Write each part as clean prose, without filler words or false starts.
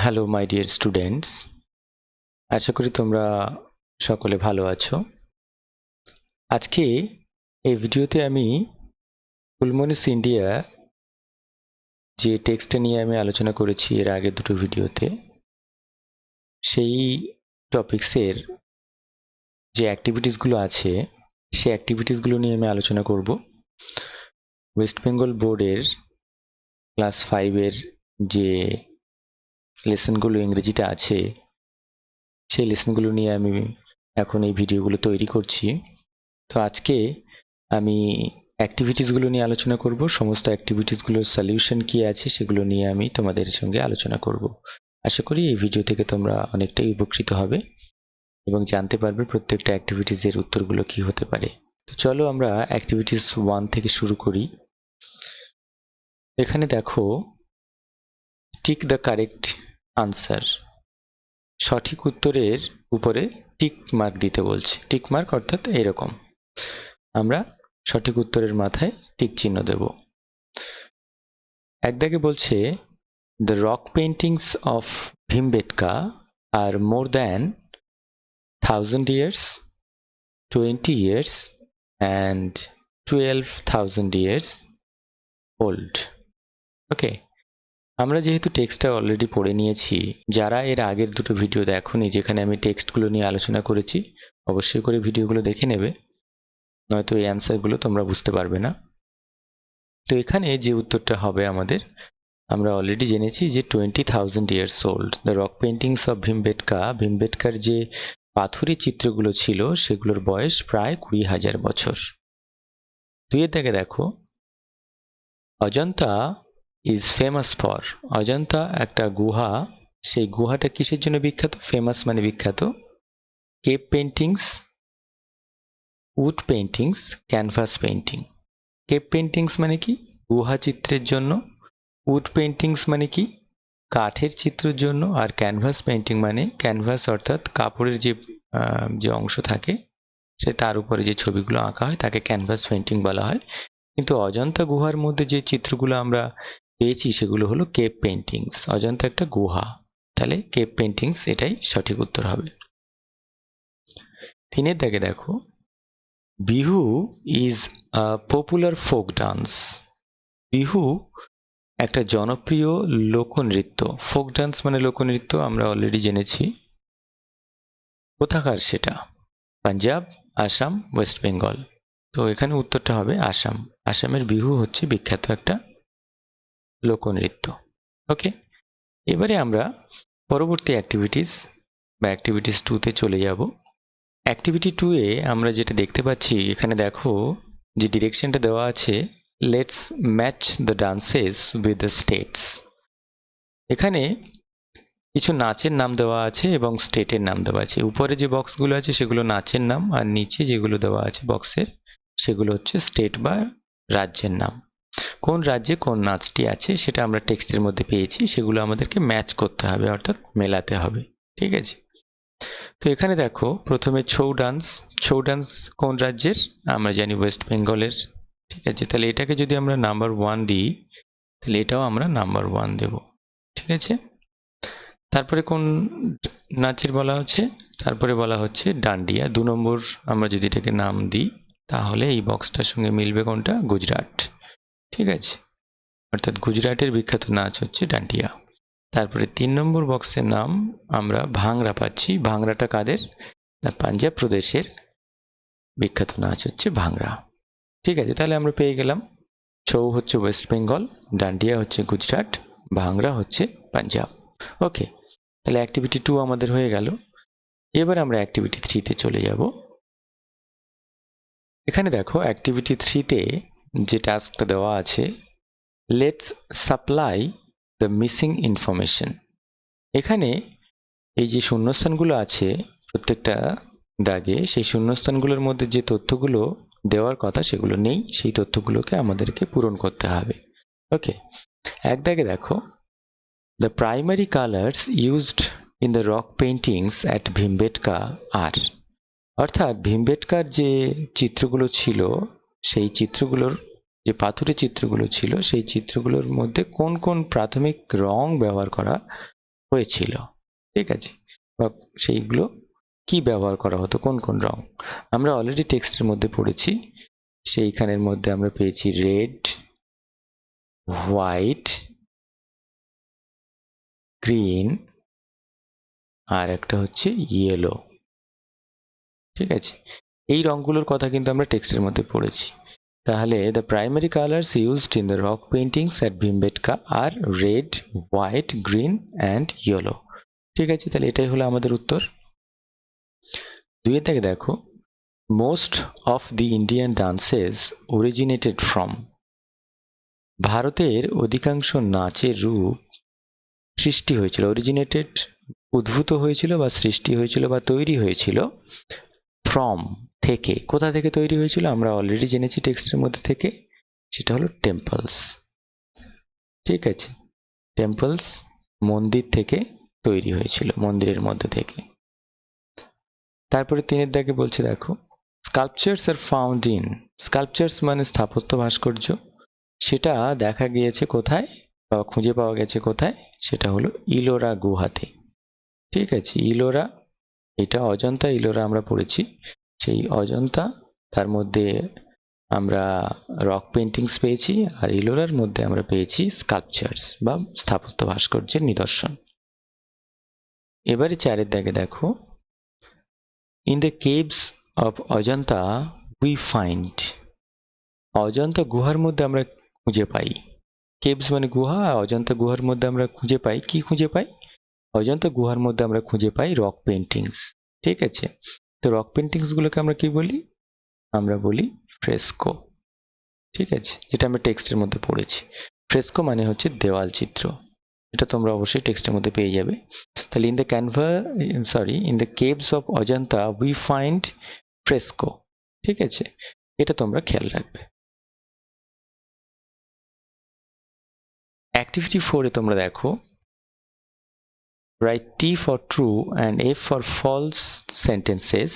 Hello my dear students, আশা করি তোমরা সকলে ভালো আছো। আজকে এই ভিডিওতে আমি ফুলমনিস ইন্ডিয়া যে টেক্সটটা নিয়ে আমি আলোচনা করেছি এর আগে দুটো ভিডিওতে, সেই টপিক্সের যে অ্যাক্টিভিটিসগুলো আছে সেই অ্যাক্টিভিটিসগুলো নিয়ে আমি আলোচনা করব। ওয়েস্ট বেঙ্গল বোর্ডের ক্লাস 5-এর যে লেসনগুলো ইংরেজিতে আছে সেই লেসনগুলো নিয়ে আমি এখন এই ভিডিওগুলো তৈরি করছি। তো আজকে আমি অ্যাক্টিভিটিসগুলো নিয়ে আলোচনা করব। সমস্ত অ্যাক্টিভিটিসগুলোর সলিউশন কি আছে সেগুলো নিয়ে আমি তোমাদের সঙ্গে আলোচনা করব। আশা করি এই ভিডিও থেকে তোমরা অনেকটাই উপকৃত হবে এবং জানতে পারবে প্রত্যেকটা অ্যাক্টিভিটিসের উত্তরগুলো কি হতে পারে। তো চলো আমরা অ্যাক্টিভিটিস 1 থেকে শুরু করি। এখানে দেখো, টিক দ্য কারেক্ট আনসার, সঠিক উত্তরের উপরে টিক মার্ক দিতে বলছে। টিক মার্ক অর্থাৎ এরকম আমরা সঠিক উত্তরের মাথায় টিক চিহ্ন দেব। এক দাগে বলছে, the rock paintings of Bhimbetka are more than 1000 years, 20 years and 12,000 years old. Okay, আমরা যেহেতু টেক্সটটা অলরেডি পড়ে নিয়েছি, যারা এর আগের দুটো ভিডিও দেখোনি যেখানে আমি টেক্সটগুলো নিয়ে আলোচনা করেছি, অবশ্যই করে ভিডিওগুলো দেখে নেবে, নয়তো এই অ্যান্সারগুলো তোমরা বুঝতে পারবে না। তো এখানে যে উত্তরটা হবে আমাদের, আমরা অলরেডি জেনেছি যে 20,000 years old, the rock paintings of Bhimbetka, ভীমবেটকার যে পাথুরে চিত্রগুলো ছিল সেগুলোর বয়স প্রায় 20,000 বছর। দুইয়ের দিকে দেখো, Ajanta is famous for, Ajanta একটা গুহা, সেই গুহাটা কিসের জন্য বিখ্যাত? ফেমাস মানে বিখ্যাত। Cave paintings, wood paintings, canvas painting. Cave paintings মানে কি? গুহা চিত্রের জন্য। উড পেইন্টিংস মানে কি? কাঠের চিত্রের জন্য। আর ক্যানভাস পেইন্টিং মানে, ক্যানভাস অর্থাৎ কাপড়ের যে অংশ থাকে সে তার উপরে যে ছবিগুলো আঁকা হয় তাকে ক্যানভাস পেইন্টিং বলা হয়। কিন্তু অজন্তা গুহার মধ্যে যে চিত্রগুলো আমরা পেয়েছি সেগুলো হলো কেভ পেইন্টিংস। অজন্তা একটা গুহা, তাহলে কেভ পেইন্টিংস এটাই সঠিক উত্তর হবে। তিনের দাগে দেখো, Bihu is a popular folk dance. Bihu একটা জনপ্রিয় লোকনৃত্য। ফোক ডান্স মানে লোকনৃত্য, আমরা অলরেডি জেনেছি। কোথাকার সেটা? পাঞ্জাব, আসাম, ওয়েস্ট বেঙ্গল। তো এখানে উত্তরটা হবে আসাম। আসামের বিহু হচ্ছে বিখ্যাত একটা লোকনৃত্য। ওকে, এবারে আমরা পরবর্তী অ্যাক্টিভিটিস বা অ্যাক্টিভিটিস 2-তে চলে যাব। অ্যাক্টিভিটি 2-এ আমরা যেটা দেখতে পাচ্ছি, এখানে দেখো যে ডিরেকশনটা দেওয়া আছে, let's match the dances with the states. এখানে কিছু নাচের নাম দেওয়া আছে এবং স্টেটের নাম দেওয়া আছে। উপরে যে বক্সগুলো আছে সেগুলো নাচের নাম, আর নিচে যেগুলো দেওয়া আছে বক্সের সেগুলো হচ্ছে স্টেট বা রাজ্যের নাম। কোন রাজ্যে কোন নাচটি আছে সেটা আমরা টেক্সটের মধ্যে পেয়েছি, সেগুলো আমাদেরকে ম্যাচ করতে হবে, অর্থাৎ মেলাতে হবে। ঠিক আছে, তো এখানে দেখো প্রথমে ছৌ ডান্স। ছৌ ডান্স কোন রাজ্যের? আমরা জানি ওয়েস্ট বেঙ্গলের। ঠিক আছে, তাহলে এটাকে যদি আমরা নাম্বার 1 দিই তাহলে এটাও আমরা নাম্বার 1 দেব। ঠিক আছে, তারপরে কোন নাচের বলা হচ্ছে? তারপরে বলা হচ্ছে ডান্ডিয়া। 2 নম্বর আমরা যদি এটাকে নাম দিই তাহলে এই বক্সটার সঙ্গে মিলবে কোনটা? গুজরাট। ঠিক আছে, অর্থাৎ গুজরাটের বিখ্যাত নাচ হচ্ছে ডান্ডিয়া। তারপরে 3 নম্বর বক্সের নাম আমরা ভাংড়া পাচ্ছি। ভাংড়াটা কাদের? না, পাঞ্জাব প্রদেশের বিখ্যাত নাচ হচ্ছে ভাংড়া। ঠিক আছে, তাহলে আমরা পেয়ে গেলাম ছৌ হচ্ছে ওয়েস্ট বেঙ্গল, ডান্ডিয়া হচ্ছে গুজরাট, ভাংড়া হচ্ছে পাঞ্জাব। ওকে, তাহলে অ্যাক্টিভিটি 2 আমাদের হয়ে গেল। এবার আমরা অ্যাক্টিভিটি 3-তে চলে যাব। এখানে দেখো অ্যাক্টিভিটি 3-তে যে টাস্কটা দেওয়া আছে, let's supply the missing information. এখানে এই যে শূন্যস্থানগুলো আছে প্রত্যেকটা দাগে, সেই শূন্যস্থানগুলোর মধ্যে যে তথ্যগুলো দেওয়ার কথা সেগুলো নেই, সেই তথ্যগুলোকে আমাদেরকে পূরণ করতে হবে। ওকে, এক দাগে দেখো, the primary colours used in the rock paintings at Bhimbetka are, অর্থাৎ ভীমবেটকার যে চিত্রগুলো ছিল সেই চিত্রগুলোর যে পাথুরে চিত্রগুলো ছিল সেই চিত্রগুলোর মধ্যে কোন কোন প্রাথমিক রং ব্যবহার করা হয়েছিল, ঠিক আছে, বা সেইগুলো কি ব্যবহার করা হতো, কোন কোন রং। আমরা অলরেডি টেক্সটের মধ্যে পড়েছি, সেইখানের মধ্যে আমরা পেয়েছি রেড, হোয়াইট, গ্রিন, আর একটা হচ্ছে ইয়েলো, ঠিক আছে। এই রংগুলোর কথা কিন্তু আমরা টেক্সটের মধ্যে পড়েছি। তাহলে the primary colours used in the rock paintings at Bhimbetka are red, white, green and yellow, ঠিক আছে। তাহলে এটাই হলো আমাদের উত্তর। দুইয়ের দাগে দেখো, most of the Indian dances originated from, ভারতের অধিকাংশ নাচের রূপ সৃষ্টি হয়েছিল, অরিজিনেটেড উদ্ভূত হয়েছিল বা সৃষ্টি হয়েছিল বা তৈরি হয়েছিল ফ্রম থেকে। কোথা থেকে তৈরি হয়েছিল আমরা অলরেডি জেনেছি টেক্সটের মধ্যে থেকে, সেটা হলো টেম্পলস, ঠিক আছে। টেম্পলস মন্দির থেকে তৈরি হয়েছিল, মন্দিরের মধ্যে থেকে। তারপরে তিনের দাগে বলছে দেখো, sculptures are found in, sculptures মানে স্থাপত্য ভাস্কর্য, সেটা দেখা গিয়েছে কোথায় বা খুঁজে পাওয়া গেছে কোথায়, সেটা হলো ইলোরা গুহাতে, ঠিক আছে। ইলোরা, এটা অজন্তা ইলোরা আমরা পড়েছি, সেই অজন্তা, তার মধ্যে আমরা রক পেন্টিংস পেয়েছি, আর ইলোরার মধ্যে আমরা পেয়েছি স্কাল্পচার্স বা স্থাপত্য ভাস্কর্যের নিদর্শন। এবারে চারের দাগে দেখো, in the caves of Ajanta we find, Ajanta গুহার মধ্যে আমরা খুঁজে পাই, কেভস মানে গুহা, অজন্তা গুহার মধ্যে আমরা খুঁজে পাই, কি খুঁজে পাই, অজন্তা গুহার মধ্যে আমরা খুঁজে পাই রক পেন্টিংস, ঠিক আছে। তো রক পেন্টিংস গুলোকে আমরা কি বলি, আমরা বলি ফ্রেস্কো, ঠিক আছে, যেটা আমরা টেক্সটের মধ্যে পড়েছি। ফ্রেস্কো মানে হচ্ছে দেওয়াল চিত্র, এটা তোমরা অবশ্যই টেক্সটের মধ্যে পেয়ে যাবে। তাহলে in the caves of Ajanta we find fresco, ঠিক আছে, এটা তোমরা খেয়াল রাখবে। অ্যাক্টিভিটি 4 এ তোমরা দেখো, write T for true and F for false sentences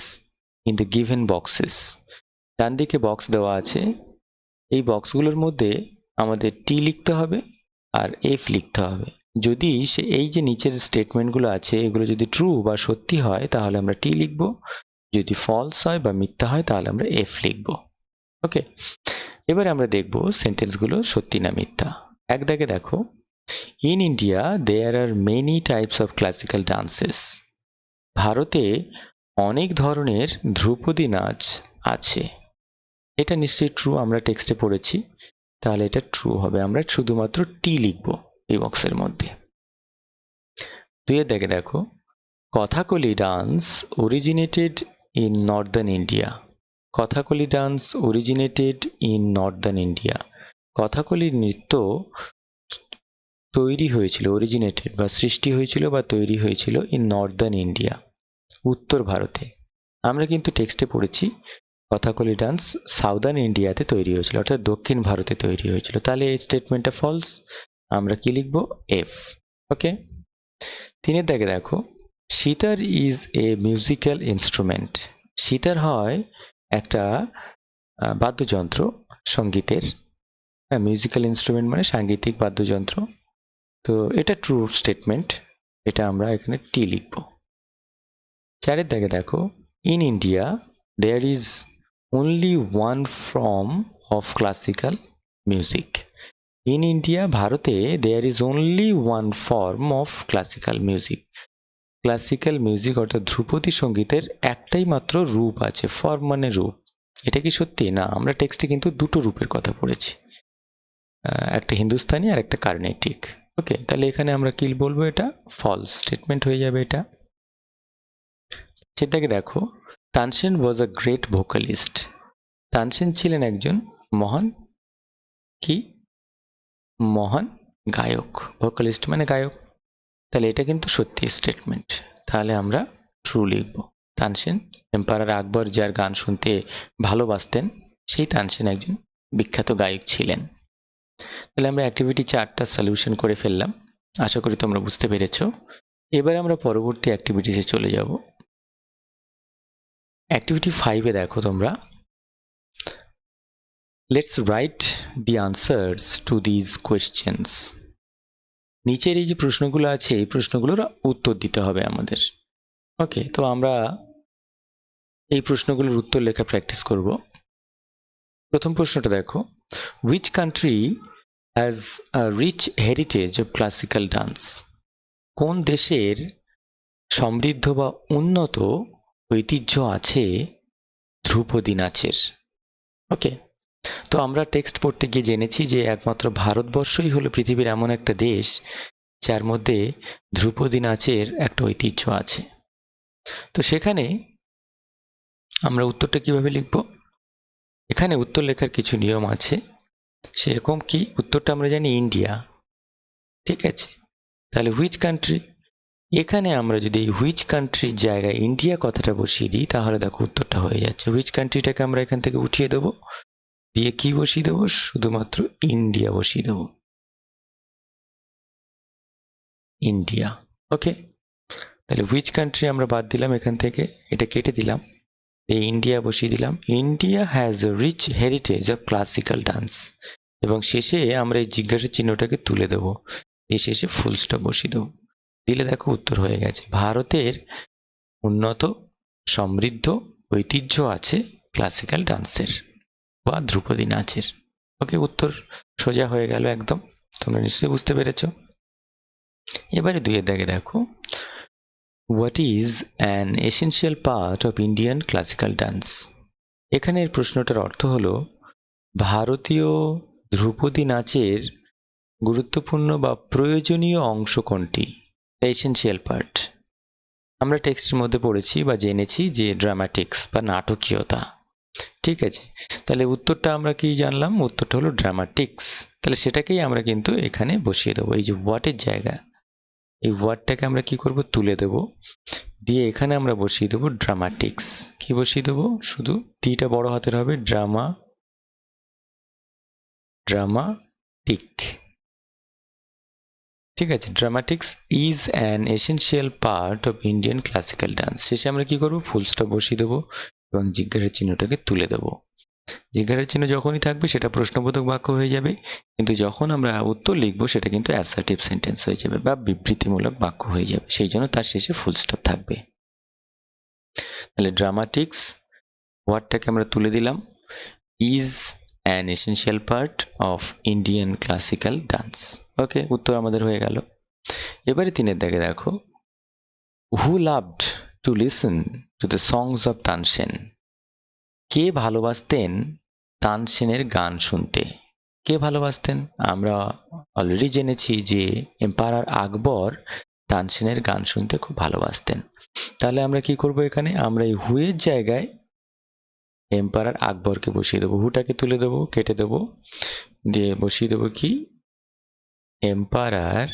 in the given boxes. ডান দিকে বক্স দেওয়া আছে, এই বক্সগুলোর মধ্যে আমাদের টি লিখতে হবে আর এফ লিখতে হবে। যদি এই যে নিচের স্টেটমেন্টগুলো আছে এগুলো যদি ট্রু বা সত্যি হয় তাহলে আমরা টি লিখব, যদি ফলস হয় বা মিথ্যা হয় তাহলে আমরা এফ লিখব, ওকে। এবারে আমরা দেখব সেন্টেন্সগুলো সত্যি না মিথ্যা। এক দাগে দেখো, in India there are many types of classical dances, ভারতে অনেক ধরনের ধ্রুপদী নাচ আছে, এটা নিশ্চয়ই ট্রু, আমরা টেক্সটে পড়েছি, তাহলে এটা ট্রু হবে, আমরা শুধুমাত্র টি লিখব এই বক্সের মধ্যে। দুইয়ের দাগে দেখো, Kathakali dance originated in Northern India, Kathakali dance originated in Northern India, Kathakali নৃত্য তৈরি হয়েছিল, অরিজিনেটেড বা সৃষ্টি হয়েছিল বা তৈরি হয়েছিল ইন নর্দার্ন ইন্ডিয়া, উত্তর ভারতে। আমরা কিন্তু টেক্সটে পড়েছি কথাকলি ডান্স সাউদার্ন ইন্ডিয়াতে তৈরি হয়েছিল, অর্থাৎ দক্ষিণ ভারতে তৈরি হয়েছিল, তাহলে এই স্টেটমেন্টটা ফলস, আমরা কি লিখব, এফ, ওকে। তিনের দাগে দেখো, sitar is a musical instrument, sitar হয় একটা বাদ্যযন্ত্র সঙ্গীতের, হ্যাঁ, মিউজিক্যাল ইনস্ট্রুমেন্ট মানে সাংগীতিক বাদ্যযন্ত্র, তো এটা ট্রু স্টেটমেন্ট, এটা আমরা এখানে টি লিখব। চারের দাগে দেখো, in India there is only one form of classical music. In India, ভারতে there is only one form of classical music. Classical music অর্থাৎ ধ্রুপদী সঙ্গীতের একটাই মাত্র রূপ আছে, ফর্ম মানে রূপ। এটা কি সত্যি না, আমরা টেক্সটে কিন্তু দুটো রূপের কথা পড়েছি, একটা হিন্দুস্তানি আর একটা কার্নেটিক, ওকে। তাহলে এখানে আমরা কি বলবো, এটা ফলস স্টেটমেন্ট হয়ে যাবে এটা। সেটাকে দেখো, তানসেন ওয়াজ আ গ্রেট ভোকালিস্ট, তানসেন ছিলেন একজন মহান কি, মহান গায়ক, ভোকালিস্ট মানে গায়ক, তাহলে এটা কিন্তু সত্যি স্টেটমেন্ট, তাহলে আমরা ট্রু লিখব। তানসেন এম্পারার আকবর যার গান শুনতে ভালোবাসতেন, সেই তানসেন একজন বিখ্যাত গায়ক ছিলেন। তাহলে আমরা অ্যাক্টিভিটি 4টা সলিউশন করে ফেললাম, আশা করি তোমরা বুঝতে পেরেছো। এবারে আমরা পরবর্তী অ্যাক্টিভিটিসে চলে যাব। অ্যাক্টিভিটি 5-এ দেখো তোমরা, let's write the answers to these questions. নিচের এই যে প্রশ্নগুলো আছে এই প্রশ্নগুলোর উত্তর দিতে হবে আমাদের। ওকে, তো আমরা এই প্রশ্নগুলোর উত্তর লেখা প্র্যাকটিস করব। প্রথম প্রশ্নটা দেখো, which country has a rich heritage of classical dance? কোন দেশের সমৃদ্ধ বা উন্নত ঐতিহ্য আছে ধ্রুপদী নাচের? ওকে, তো আমরা টেক্সট পড়তে গিয়ে জেনেছি যে একমাত্র ভারতবর্ষই হলো পৃথিবীর এমন একটা দেশ যার মধ্যে ধ্রুপদী নাচের একটা ঐতিহ্য আছে। তো সেখানে আমরা উত্তরটা কিভাবে লিখব? এখানে উত্তর লেখার কিছু নিয়ম আছে। সেরকম কি, উত্তরটা আমরা জানি ইন্ডিয়া, ঠিক আছে? তাহলে হুইচ কান্ট্রি, এখানে আমরা যদি এই হুইচ কান্ট্রির জায়গায় ইন্ডিয়া কথাটা বসিয়ে দিই তাহলে দেখো উত্তরটা হয়ে যাচ্ছে। হুইচ কান্ট্রিটাকে আমরা এখান থেকে উঠিয়ে দেবো, দিয়ে কি বসিয়ে দেবো? শুধুমাত্র ইন্ডিয়া বসিয়ে দেবো, ইন্ডিয়া। ওকে, তাহলে হুইচ কান্ট্রি আমরা বাদ দিলাম এখান থেকে, এটা কেটে দিলাম, এই ইন্ডিয়া বসিয়ে দিলাম। India has a rich heritage of classical dance, এবং শেষে আমরা এই জিজ্ঞাসা চিহ্নটাকে তুলে দেবো, দিয়ে শেষে ফুল স্টপ বসিয়ে দেবো। দিলে দেখো উত্তর হয়ে গেছে। ভারতের উন্নত সমৃদ্ধ ঐতিহ্য আছে ক্লাসিক্যাল ডান্সের বা ধ্রুপদী নাচের। ওকে, উত্তর সোজা হয়ে গেল একদম, তোমরা নিশ্চয়ই বুঝতে পেরেছ। এবারে দুইয়ের দাগে দেখো, what is an essential part of Indian classical dance? এখানের প্রশ্নটার অর্থ হলো ভারতীয় ধ্রুপদী নাচের গুরুত্বপূর্ণ বা প্রয়োজনীয় অংশ কোনটি? এসেনশিয়াল পার্ট আমরা টেক্সটের মধ্যে পড়েছি বা জেনেছি যে ড্রামাটিক্স বা নাটকীয়তা, ঠিক আছে? তাহলে উত্তরটা আমরা কি জানলাম? উত্তরটা হলো ড্রামাটিক্স। তাহলে সেটাকেই আমরা কিন্তু এখানে বসিয়ে দেবো, এই যে হোয়াটের জায়গা, এই ওয়ার্ডটাকে আমরা কি করব? তুলে দেব, দিয়ে এখানে আমরা বসিয়ে দেবো ড্রামাটিক্স। কি বসিয়ে দেবো? শুধু টিটা বড় হাতের হবে, ড্রামাটিক, ঠিক আছে? ড্রামাটিক্স is an essential part of Indian classical dance. শেষে আমরা কি করব? ফুল স্টপ বসিয়ে দেবো এবং জিজ্ঞাসা চিহ্নটাকে তুলে দেবো। জিজ্ঞাসা চিহ্ন যখনই থাকবে সেটা প্রশ্নবোধক বাক্য হয়ে যাবে, কিন্তু যখন আমরা উত্তর লিখবো সেটা কিন্তু অ্যাসার্টিভ সেন্টেন্স হয়ে যাবে বা বিবৃতিমূলক বাক্য হয়ে যাবে, সেই জন্য তার শেষে ফুল স্টপ থাকবে। তাহলে ড্রামাটিক্স ওয়ার্ডটাকে আমরা তুলে দিলাম, is an essential part of Indian classical dance. Okay, উত্তর আমাদের হয়ে গেল। এবারে তিনের দাগে দেখো, who loved to listen to the songs of Tansen? কে ভালোবাসতেন তানসেনের গান শুনতে? কে ভালোবাসতেন? আমরা অলরেডি জেনেছি যে এম্পারার আকবর তানসেনের গান শুনতে খুব ভালোবাসতেন। তাহলে আমরা কি করব? এখানে আমরা এই হুয়ের জায়গায় এম্পারার আকবরকে বসিয়ে দেবো, হুটাকে তুলে দেবো, কেটে দেবো, দিয়ে বসিয়ে দেবো কি? এম্পারার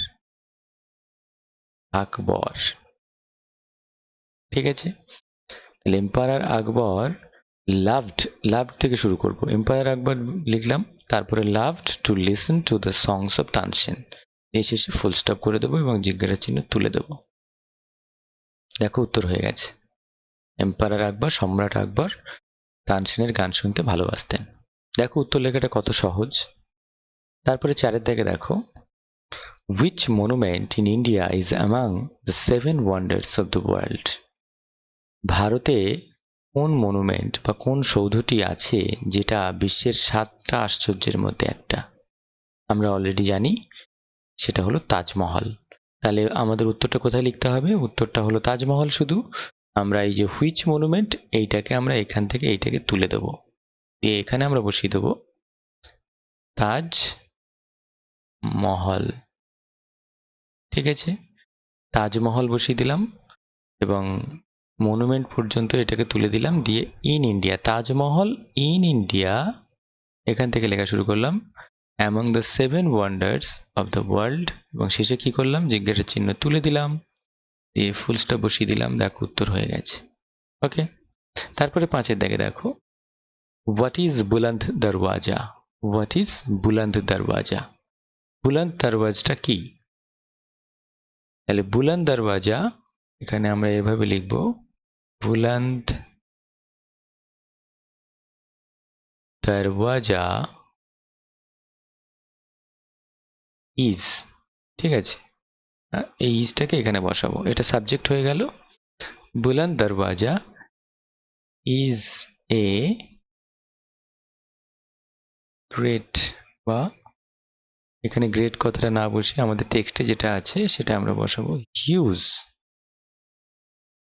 আকবর, ঠিক আছে? তাহলে এম্পারার আকবর লাভড, লাভড থেকে শুরু করব, এম্পায়ার আকবর লিখলাম, তারপরে loved to listen to the songs of Tansen, এই শেষে ফুল স্টপ করে দেবো এবং জিজ্ঞাসা চিহ্ন তুলে দেবো। দেখো উত্তর হয়ে গেছে। এম্পায়ার আকবর, সম্রাট আকবর তানসেনের গান শুনতে ভালোবাসতেন। দেখো উত্তর লেখাটা কত সহজ। তারপরে চারের দিকে দেখো, which monument in India is among the 7 wonders of the world? ভারতে কোন মনুমেন্ট বা কোন সৌধটি আছে যেটা বিশ্বের 7টা আশ্চর্যের মধ্যে একটা? আমরা অলরেডি জানি সেটা হলো তাজমহল। তাহলে আমাদের উত্তরটা কোথায় লিখতে হবে? উত্তরটা হলো তাজমহল। শুধু আমরা এই যে হুইচ মনুমেন্ট, এইটাকে আমরা এখান থেকে এইটাকে তুলে দেব, দিয়ে এখানে আমরা বসিয়ে দেব তাজমহল, ঠিক আছে? তাজমহল বসিয়ে দিলাম এবং মনুমেন্ট পর্যন্ত এটাকে তুলে দিলাম, দিয়ে in India, Taj Mahal in India এখান থেকে লেখা শুরু করলাম, among the 7 wonders of the world, এবং শেষে কি করলাম? জিজ্ঞাসা চিহ্ন তুলে দিলাম, দিয়ে ফুল স্টপ বসিয়ে দিলাম। দেখো উত্তর হয়ে গেছে। ওকে, তারপরে 5এর দিকে দেখো, what is বুলন্দ Darwaza? What is বুলন্দ দরওয়াজা? বুলন্দ দরওয়াজটা কি? তাহলে বুলন্দ দরওয়াজা এখানে আমরা এভাবে লিখব, বুলন্দ দরওয়াজা is ঠিক আছে, এই ইজটাকে এখানে বসাবো, এটা সাবজেক্ট হয়ে গেল। বুলন্দ দরওয়াজা ইজ এ গ্রেট, বা এখানে গ্রেট কথাটা না বসে আমাদের টেক্সটে যেটা আছে সেটা আমরা বসাবো হিউজ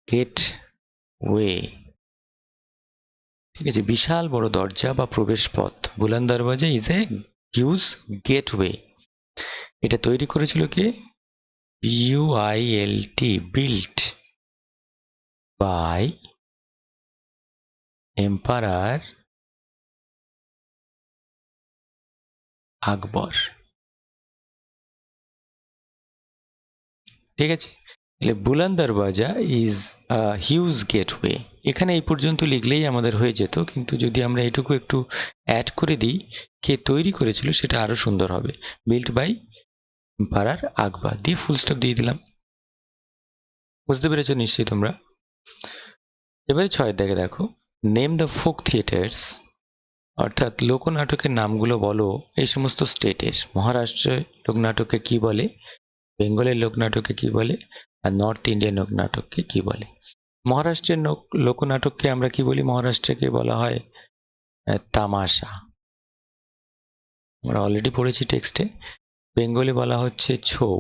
গেট ওয়ে। ঠিক আছে, বিশাল বড় দরজা বা প্রবেশ পথ। বুলন্দ দরওয়াজা ইজ এ হিউজ গেটওয়ে। এটা তৈরি করেছিল কে? বিউআইএলটি, বিল্ট বাই এম্পারার আকবর। ঠিক আছে, তাহলে বুলন্দ দরওয়াজা ইজ আ হিউজ গেটওয়ে। এখানে এই পর্যন্ত লিখলেই আমাদের হয়ে যেত, কিন্তু যদি আমরা এটুকু একটু অ্যাড করে দিই, কে তৈরি করেছিল সেটা আরো সুন্দর হবে। বিল্ট বাই এম্পারার আকবর দিয়ে ফুল স্টপ দিয়ে দিলাম। বুঝতে পেরেছো নিশ্চয়ই তোমরা। এবারে 6 দাগে দেখো, নেম দ্য ফোক থিয়েটার্স, অর্থাৎ লোকনাটকের নামগুলো বলো এই সমস্ত স্টেটের। মহারাষ্ট্রের লোকনাটককে কি বলে, বেঙ্গলের লোকনাটককে কি বলে, আর নর্থ ইন্ডিয়ান লোকনাটককে কি বলে। মহারাষ্ট্রের লোকনাটককে আমরা কি বলি? মহারাষ্ট্রকে বলা হয় তামাশা, আমরা অলরেডি পড়েছি টেক্সটে। বেঙ্গলে বলা হচ্ছে ছৌ।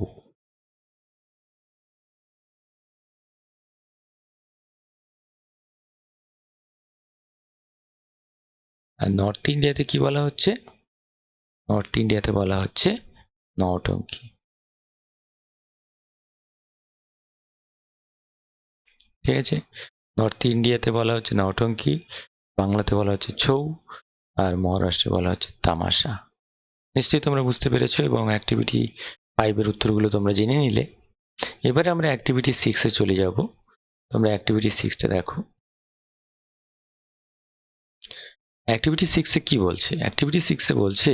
আর নর্থ ইন্ডিয়াতে কি বলা হচ্ছে? নর্থ ইন্ডিয়াতে বলা হচ্ছে নৌটঙ্কি। ঠিক আছে, নর্থ ইন্ডিয়াতে বলা হচ্ছে নৌটঙ্কি, বাংলাতে বলা হচ্ছে ছৌ, আর মহারাষ্ট্রে বলা হচ্ছে তামাশা। নিশ্চয়ই তোমরা বুঝতে পেরেছো এবং অ্যাক্টিভিটি 5 এর উত্তরগুলো তোমরা জেনে নিলে। এবারে আমরা অ্যাক্টিভিটি 6 এ চলে যাব। তোমরা অ্যাক্টিভিটি 6টা দেখো। অ্যাক্টিভিটি 6 এ কি বলছে? অ্যাক্টিভিটি 6 এ বলছে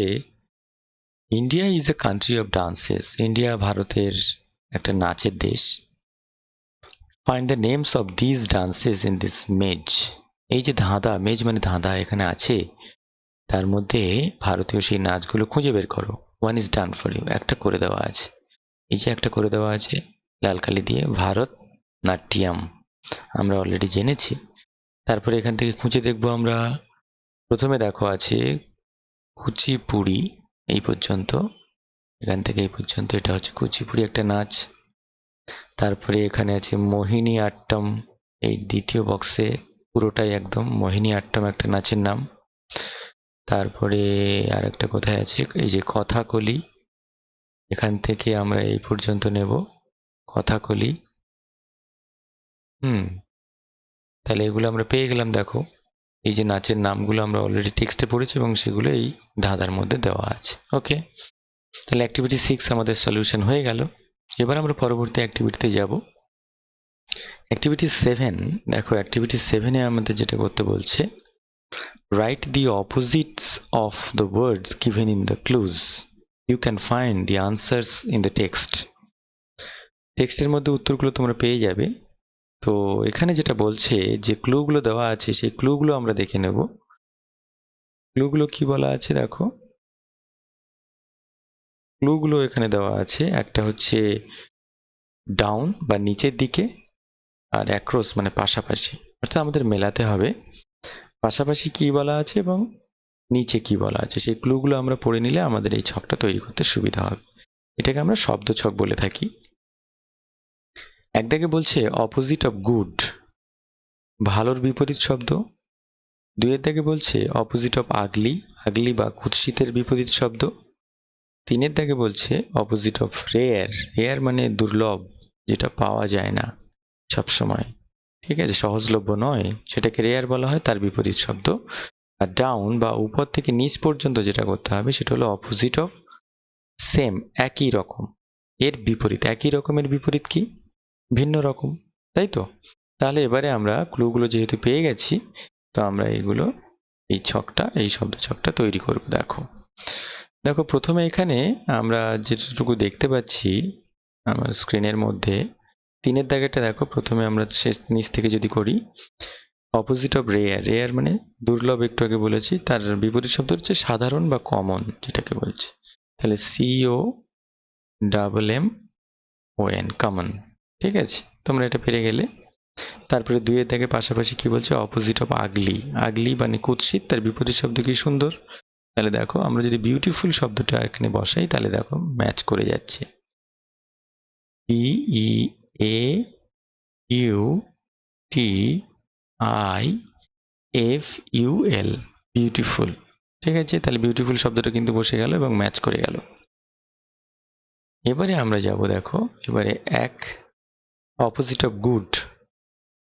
India is a country of dances. India ভারতের একটা নাচের দেশ। Find the names of this dances in this maze. এই যে ধাঁধা, মেজ মানে ধাঁধা এখানে আছে, তার মধ্যে ভারতীয় সেই নাচগুলো খুঁজে বের করো। One is done for you, একটা করে দেওয়া আছে। এই যে একটা করে দেওয়া আছে লাল কালি দিয়ে, ভারত নাট্যম আমরা অলরেডি জেনেছি। তারপরে এখান থেকে খুঁজে দেখবো আমরা। প্রথমে দেখো আছে কুচিপুড়ি, এই পর্যন্ত, এখান থেকে এই পর্যন্ত এটা হচ্ছে কুচিপুড়ি একটা নাচ। তারপরে এখানে আছে মোহিনী আট্টম, এই দ্বিতীয় বক্সে পুরোটাই একদম মোহিনী আট্টম একটা নাচের নাম। তারপরে আরেকটা কোথায় আছে, এই যে কথাকলি, এখান থেকে আমরা এই পর্যন্ত নেব কথাকলি। তাহলে এগুলো আমরা পেয়ে গেলাম। দেখো এই যে নাচের নামগুলো আমরা অলরেডি টেক্সটে পড়েছি এবং সেগুলো এই ধাঁধার মধ্যে দেওয়া আছে। ওকে, তাহলে অ্যাক্টিভিটি 6 আমাদের সলিউশন হয়ে গেল। এবার আমরা পরবর্তী অ্যাক্টিভিটিতে যাব। অ্যাক্টিভিটি 7 দেখো, অ্যাক্টিভিটি 7 এ আমাদের যেটা করতে বলছে, write the opposites of the words given in the clues, you can find the answers in the text. টেক্সটের মধ্যে উত্তরগুলো তোমরা পেয়ে যাবে। তো এখানে যেটা বলছে যে ক্লুগুলো দেওয়া আছে সেই ক্লুগুলো আমরা দেখে নেব। ক্লুগুলো কি বলা আছে দেখো, ক্লুগুলো এখানে দেওয়া আছে। একটা হচ্ছে ডাউন বা নিচের দিকে, আর অ্যাক্রস মানে পাশাপাশি, অর্থাৎ আমাদের মেলাতে হবে পাশাপাশি কি বলা আছে এবং নিচে কি বলা আছে। সেই ক্লুগুলো আমরা পড়ে নিলে আমাদের এই ছকটা তৈরি করতে সুবিধা হবে। এটাকে আমরা শব্দ ছক বলে থাকি। একদিকে বলছে অপোজিট অফ গুড, ভালোর বিপরীত শব্দ। দুইয়ের দাগে বলছে অপোজিট অফ আগলি, আগলি বা কুৎসিতের বিপরীত শব্দ। তিনের দাগে বলছে অপোজিট অফ রেয়ার, রেয়ার মানে দুর্লভ, যেটা পাওয়া যায় না সবসময়, ঠিক আছে, সহজলভ্য নয়, সেটাকে রেয়ার বলা হয়, তার বিপরীত শব্দ। আর ডাউন বা উপর থেকে নিচ পর্যন্ত যেটা করতে হবে সেটা হলো অপোজিট অফ সেম, একই রকম, এর বিপরীত। একই রকমের বিপরীত কি? ভিন্ন রকম, তাই তো? তাহলে এবারে আমরা ক্লুগুলো যেহেতু পেয়ে গেছি, তো আমরা এইগুলো, এই ছকটা, এই শব্দ ছকটা তৈরি করব। দেখো দেখো প্রথমে এখানে আমরা যেটুকু দেখতে পাচ্ছি আমার স্ক্রিনের মধ্যে, তিনের দাগেরটা দেখো। প্রথমে আমরা শেষ নিচ থেকে যদি করি, অপোজিট অফ রেয়ার, রেয়ার মানে দুর্লভ, একটু আগে বলেছি, তার বিপরীত শব্দ হচ্ছে সাধারণ বা কমন, যেটাকে বলছে। তাহলে C O double M O N, common. ঠিক আছে, তোমরা এটা পেরে গেলে। তারপরে 2 এর দাগের পাশাপাশি কি বলছে, অপোজিট অফ আগলি। আগলি মানে কুৎসিত, তার বিপরীত শব্দ কি সুন্দর। তাহলে দেখো আমরা যদি বিউটিফুল শব্দটা এখানে বসাই তাহলে দেখো ম্যাচ করে যাচ্ছে। BEAUTIFUL, beautiful. ঠিক আছে, তাহলে বিউটিফুল শব্দটা কিন্তু বসে গেল এবং ম্যাচ করে গেল। এবারে আমরা যাব, দেখো এবারে এক অপোজিট অফ গুড,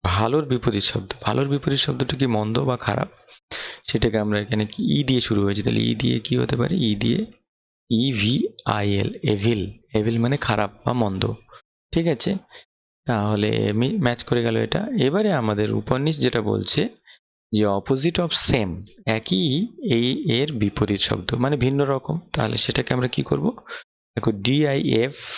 ভালোর বিপরীত শব্দ। ভালোর বিপরীত শব্দটা কি মন্দ বা খারাপ, সেটাকে আমরা এখানে কি ই দিয়ে শুরু হয়েছে, তাহলে ই দিয়ে কি হতে পারে, ই দিয়ে EVIL, এভিল। এভিল মানে খারাপ বা মন্দ। ঠিক আছে, তাহলে ম্যাচ করে গেল এটা। এবারে আমাদের উপনিষ যেটা বলছে যে অপোজিট অফ সেম, একই এই এর বিপরীত শব্দ মানে ভিন্ন রকম, তাহলে সেটাকে আমরা কি করব, দেখো DIFFERENT,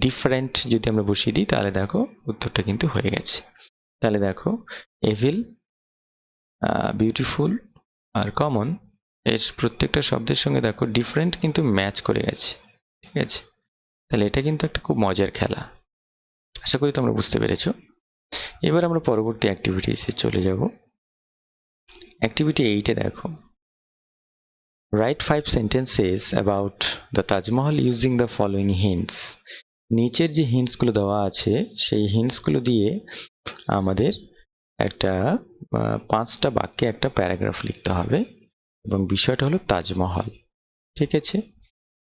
ডিফারেন্ট যদি আমরা বসিয়ে দিই তাহলে দেখো উত্তরটা কিন্তু হয়ে গেছে। তাহলে দেখো এভিল, বিউটিফুল আর কমন, এর প্রত্যেকটা শব্দের সঙ্গে দেখো ডিফারেন্ট কিন্তু ম্যাচ করে গেছে। ঠিক আছে, তাহলে এটা কিন্তু একটা খুব মজার খেলা। আশা করি তোমরা বুঝতে পেরেছো। এবার আমরা পরবর্তী অ্যাক্টিভিটিসে চলে যাব। অ্যাক্টিভিটি 8-এ দেখো, right 5 sentences about the Taj Mahal using the following hints. নিচের যে হিন্টসগুলো দেওয়া আছে সেই হিন্টসগুলো দিয়ে আমাদের একটা 5টা বাক্যে একটা প্যারাগ্রাফ লিখতে হবে এবং বিষয়টা হলো তাজমহল। ঠিক আছে,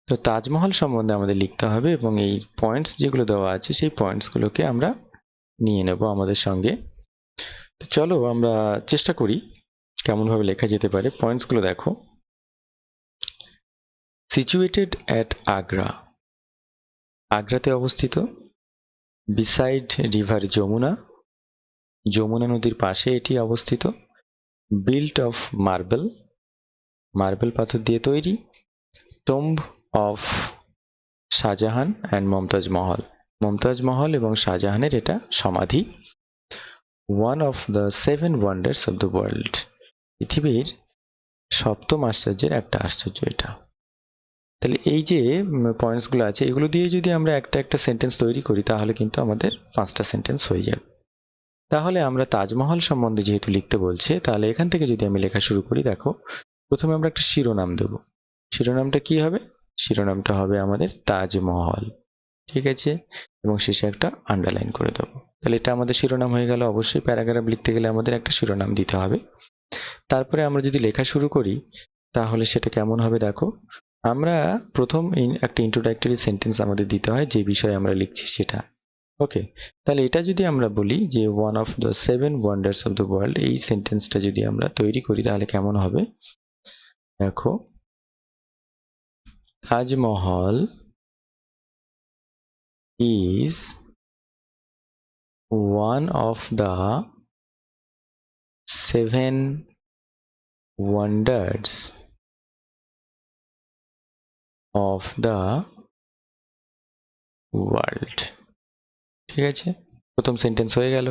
তো তাজমহল সম্বন্ধে আমাদের লিখতে হবে এবং এই পয়েন্টস যেগুলো দেওয়া আছে সেই পয়েন্টসগুলোকে আমরা নিয়ে নেব আমাদের সঙ্গে। তো চলো আমরা চেষ্টা করি কেমনভাবে লেখা যেতে পারে। পয়েন্টসগুলো দেখো, সিচুয়েটেড অ্যাট আগ্রা, আগ্রাতে অবস্থিত। বিসাইড রিভার যমুনা, যমুনা নদীর পাশে এটি অবস্থিত। বিল্ট অফ মার্বেল, মার্বেল পাথর দিয়ে তৈরি। Tomb of Shahjahan and Mumtaz Mahal, Mumtaz Mahal এবং শাহজাহানের এটা সমাধি। One of the 7 wonders of the world, পৃথিবীর 7ম আশ্চর্যের একটা আশ্চর্য এটা। তাহলে এই যে পয়েন্টসগুলো আছে এগুলো দিয়ে যদি আমরা একটা সেন্টেন্স তৈরি করি তাহলে কিন্তু আমাদের 5টা সেন্টেন্স হয়ে যাবে। তাহলে আমরা তাজমহল সম্বন্ধে যেহেতু লিখতে বলছে, তাহলে এখান থেকে যদি আমি লেখা শুরু করি, দেখো প্রথমে আমরা একটা শিরোনাম দেব। শিরোনামটা কি হবে, শিরোনামটা হবে আমাদের তাজমহল। ঠিক আছে, এবং শেষে একটা আন্ডারলাইন করে দেবো। তাহলে এটা আমাদের শিরোনাম হয়ে গেল। অবশ্যই প্যারাগ্রাফ লিখতে গেলে আমাদের একটা শিরোনাম দিতে হবে। তারপরে আমরা যদি লেখা শুরু করি তাহলে সেটা কেমন হবে, দেখো আমরা প্রথম একটা ইন্ট্রোডাক্টরি সেন্টেন্স আমাদের দিতে হয় যে বিষয়ে আমরা লিখছি সেটা। ওকে, তাহলে এটা যদি আমরা বলি যে one of the 7 wonders of the world, এই সেন্টেন্সটা যদি আমরা তৈরি করি তাহলে কেমন হবে, দেখো Taj Mahal is one of the 7 wonders of the world। ঠিক আছে, প্রথম সেন্টেন্স হয়ে গেল।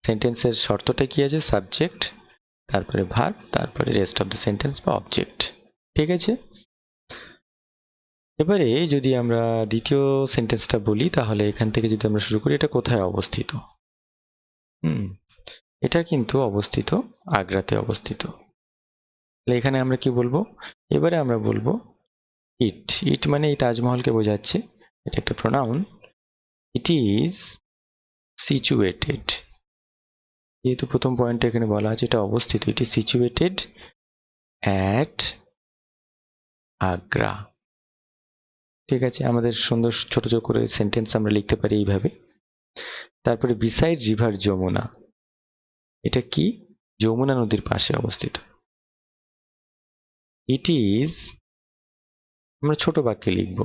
সেন্টেন্সের শর্তটা কি আছে, সাবজেক্ট, তারপরে ভার্ব, তারপরে রেস্ট অফ দ্য সেন্টেন্স বা অবজেক্ট। ঠিক আছে, এবারে যদি আমরা দ্বিতীয় সেন্টেন্সটা বলি তাহলে এখান থেকে যদি আমরা শুরু করি, এটা কোথায় অবস্থিত। এটা কিন্তু অবস্থিত আগ্রাতে অবস্থিত। তাহলে এখানে আমরা কি বলবো, এবারে আমরা বলবো ইট। ইট মানে এই তাজমহলকে বোঝাচ্ছে, এটা একটা প্রোনাউন। ইট ইজ সিচুয়েটেড, যেহেতু প্রথম পয়েন্টটা এখানে বলা আছে এটা অবস্থিত, ইট ইজ সিচুয়েটেড অ্যাট আগ্রা। ঠিক আছে, আমাদের সুন্দর ছোট ছোট করে সেন্টেন্স আমরা লিখতে পারি এইভাবে। তারপরে বিসাইড রিভার যমুনা, এটা কি, যমুনা নদীর পাশে অবস্থিত। ইট ইজ, আমরা ছোট বাক্যে লিখব,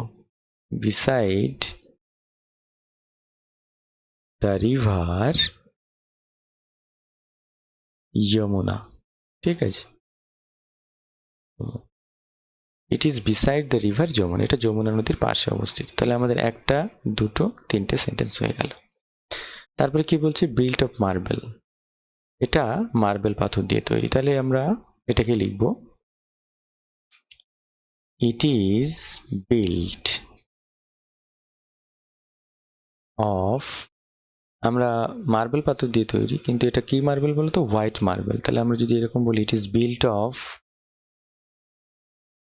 বিসাইড দ্য রিভার যমুনা। ঠিক আছে, it is beside the river Yamuna, এটা যমুনা নদীর পাশে অবস্থিত। তাহলে আমাদের একটা, দুটো, তিনটে সেন্টেন্স হয়ে গেল। তারপরে কি বলছে, বিল্ট অফ মার্বেল, এটা মার্বেল পাথর দিয়ে তৈরি। তাহলে আমরা এটাকে লিখব ইট ইজ বিল্ট অফ, আমরা মার্বেল পাথর দিয়ে তৈরি, কিন্তু এটা কি মার্বেল বলতো, হোয়াইট মার্বেল। তাহলে আমরা যদি এরকম বলি ইট ইজ বিল্ট অফ,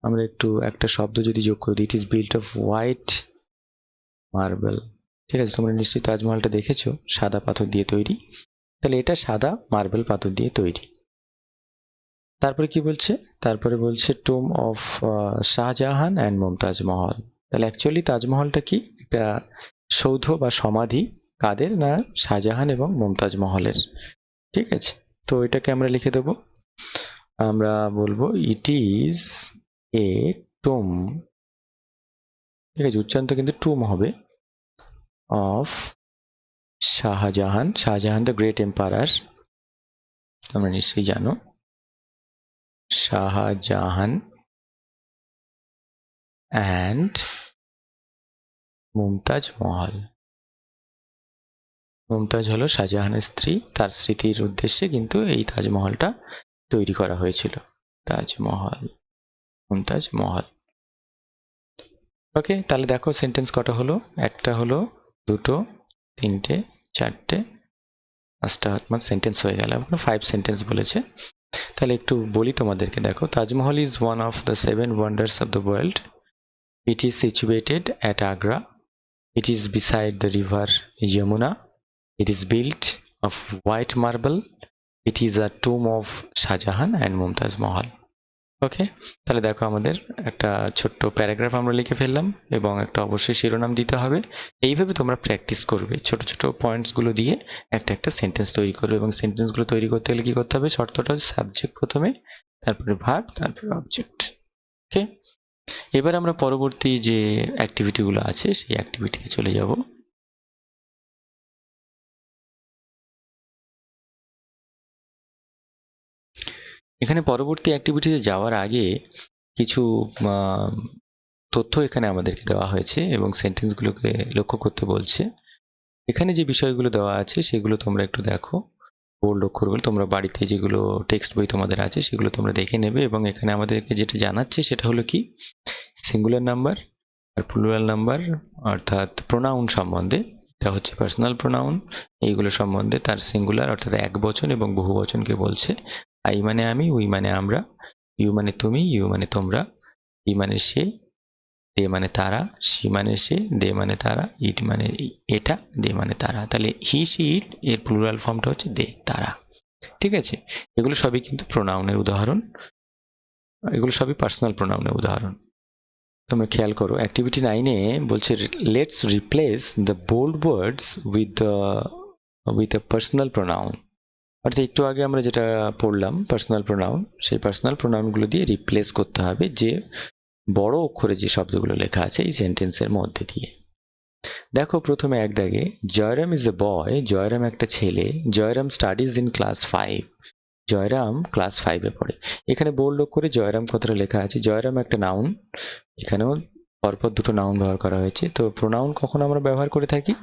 আমরা একটু একটা শব্দ যদি যোগ করি, it is built off white marble. ঠিক আছে, তোমরা নিশ্চয়ই তাজমহলটা দেখেছো, সাদা পাথর দিয়ে তৈরি। তাহলে এটা সাদা মার্বেল পাথর দিয়ে তৈরি। তারপরে কি বলছে, তারপরে বলছে টুম অফ শাহজাহান অ্যান্ড মুমতাজ মহল। তাহলে অ্যাকচুয়ালি তাজমহলটা কি, একটা সৌধ বা সমাধি, কাদের না, শাহজাহান এবং মুমতাজ মহলের। ঠিক আছে, তো এটাকে আমরা লিখে দেব, আমরা বলবো ইট ইজ এ টুম, ঠিক আছে, উচ্চারণটা কিন্তু টুম হবে, of Shahjahan, Shahjahan the great empire, তোমরা নিশ্চয়ই জানো, শাহজাহান অ্যান্ড মুমতাজ মহল। মুমতাজ হলো শাহজাহানের স্ত্রী, তার স্মৃতির উদ্দেশ্যে কিন্তু এই তাজমহলটা তৈরি করা হয়েছিল, তাজমহল, মুমতাজ মহল। ওকে, তাহলে দেখো সেন্টেন্স কটা হলো, একটা হলো, দুটো, তিনটে, চারটে, পাঁচটা, আমার সেন্টেন্স হয়ে গেল। এখন 5 সেন্টেন্স বলেছে। তাহলে একটু বলি তোমাদেরকে, দেখো, Taj Mahal is one of the 7 wonders of the world. It is situated at Agra. It is beside the river Yamuna. It is built of white marble. It is a tomb of Shahjahan and Mumtaz মহল। ওকে, তাহলে দেখো আমাদের একটা ছোট্ট প্যারাগ্রাফ আমরা লিখে ফেললাম এবং একটা অবশ্যই শিরোনাম দিতে হবে। এইভাবে তোমরা প্র্যাকটিস করবে, ছোট ছোট পয়েন্টসগুলো দিয়ে একটা একটা সেন্টেন্স তৈরি করবে। এবং সেন্টেন্সগুলো তৈরি করতে গেলে কি করতে হবে, শর্তটা হচ্ছে সাবজেক্ট প্রথমে, তারপরে ভার্ব, তারপরে অবজেক্ট। ওকে, এবার আমরা পরবর্তী যে অ্যাক্টিভিটিগুলো আছে সেই অ্যাক্টিভিটিতে চলে যাব। এখানে পরবর্তী অ্যাক্টিভিটিতে যাওয়ার আগে কিছু তথ্য এখানে আমাদেরকে দেওয়া হয়েছে এবং সেন্টেন্সগুলোকে লক্ষ্য করতে বলছে। এখানে যে বিষয়গুলো দেওয়া আছে সেগুলো তোমরা একটু দেখো, বোল্ড অক্ষরগুলো তোমরা বাড়িতে যেগুলো টেক্সট বই তোমাদের আছে সেগুলো তোমরা দেখে নেবে। এবং এখানে আমাদেরকে যেটা জানাচ্ছে সেটা হলো কি, সিঙ্গুলার নাম্বার আর প্লুরাল নাম্বার, অর্থাৎ প্রোনাউন সম্বন্ধে। এটা হচ্ছে পার্সোনাল প্রোনাউন, এইগুলো সম্বন্ধে তার সিঙ্গুলার অর্থাৎ এক বচন এবং বহু বচনকে বলছে। আই মানে আমি, উই মানে আমরা, ইউ মানে তুমি, ইউ মানে তোমরা, ই মানে সে, দে মানে তারা, সি মানে সে, দে মানে তারা, ইট মানে এটা, দে মানে তারা। তাহলে হি, সি, ইট এর প্লুরাল ফর্মটা হচ্ছে দে, তারা। ঠিক আছে, এগুলো সবই কিন্তু প্রোনাউনের উদাহরণ, এগুলো সবই পার্সোনাল প্রোনাউনের উদাহরণ। তোমরা খেয়াল করো, অ্যাক্টিভিটি 9-এ বলছে let's replace the bold words with a personal pronoun. অর্থাৎ একটু আগে আমরা যেটা পড়লাম পার্সোনাল প্রোনাউন, সেই পার্সোনাল প্রোনাউনগুলো দিয়ে রিপ্লেস করতে হবে যে বড় অক্ষরে যে শব্দগুলো লেখা আছে এই সেন্টেন্সের মধ্যে দিয়ে। দেখো প্রথমে এক দাগে, Jayram is a boy, Jayram একটা ছেলে, Jayram studies in class 5, Jayram class 5-এ পড়ে। এখানে বোল্ড করে জয়রাম কথাটা লেখা আছে। জয়রাম একটা নাউন, এখানেও পরপর দুটো নাউন ব্যবহার করা হয়েছে। তো প্রোনাউন কখন আমরা ব্যবহার করে থাকি,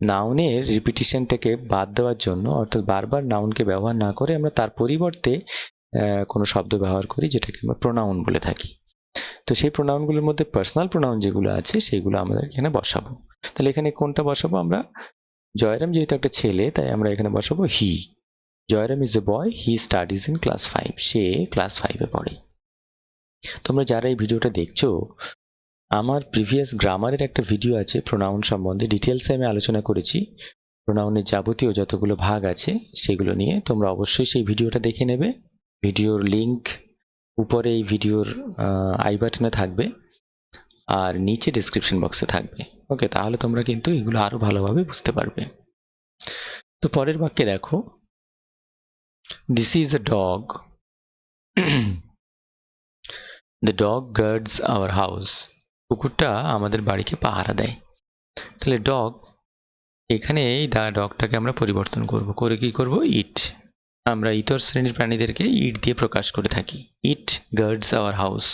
নাউনের রিপিটিশনটাকে বাদ দেওয়ার জন্য, অর্থাৎ বারবার নাউনকে ব্যবহার না করে আমরা তার পরিবর্তে কোনো শব্দ ব্যবহার করি যেটাকে আমরা প্রোনাউন বলে থাকি। তো সেই প্রোনাউনগুলোর মধ্যে পার্সোনাল প্রোনাউন যেগুলো আছে সেগুলো আমরা এখানে বসাবো। তাহলে এখানে কোনটা বসাবো আমরা, জয়রাম যেহেতু একটা ছেলে তাই আমরা এখানে বসাবো he. Jayram is a boy, he studies in class 5, সে ক্লাস 5-এ পড়ে। তোমরা যারা এই ভিডিওটা দেখছো, আমার প্রিভিয়াস গ্রামারের একটা ভিডিও আছে প্রোনাউন সম্বন্ধে, ডিটেলসে আমি আলোচনা করেছি প্রোনাউনের যাবতীয় যতগুলো ভাগ আছে সেগুলো নিয়ে। তোমরা অবশ্যই সেই ভিডিওটা দেখে নেবে। ভিডিওর লিংক উপরে এই ভিডিওর আই বাটনে থাকবে আর নিচে ডেসক্রিপশন বক্সে থাকবে। ওকে, তাহলে তোমরা কিন্তু এগুলো আরো ভালোভাবে বুঝতে পারবে। তো পরের বাক্যে দেখো, this is a dog, the dog guards our house, কুকুরটা আমাদের বাড়িকে পাহারা দেয়। তাহলে ডগ, এখানে এই ডগটাকে আমরা পরিবর্তন করব, করে কি করব, ইট। আমরা ইতর শ্রেণীর প্রাণীদেরকে ইট দিয়ে প্রকাশ করে থাকি, ইট গার্ডস আওয়ার হাউস,